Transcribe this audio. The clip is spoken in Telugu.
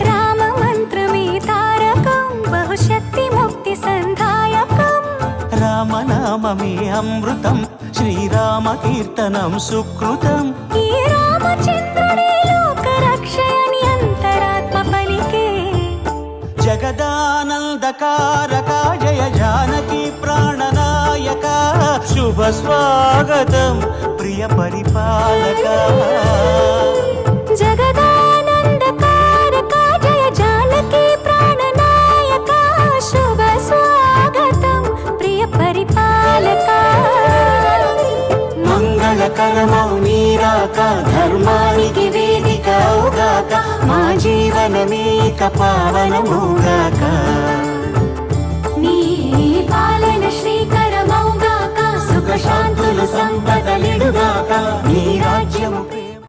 రామ మంత్రమే తారకం బహుశక్తి ముక్తి సంధాయకం రామనామమే అమృతం శ్రీరామ కీర్తనం సుకృతం ఈ రామచంద్రుడే లోక రక్షయని అంతరాత్మ పలికే జగదానందకారక జయ జానకి ప్రాణనాయక శుభ స్వాగతం ప్రియ పరిపాలక జగదానందకారక జయ జానకి ప్రాణనాయక శుభ స్వాగతం ప్రియ పరిపాలక మంగళకరమౌ నీరాక ధర్మానికి వేదిక అవుగాక మా జీవనమేక పావనమౌగాక నీ పాలన శ్రీకరమౌగాక సుఖ శాంతులు సంపదలిడుగాక నీ రాజ్యము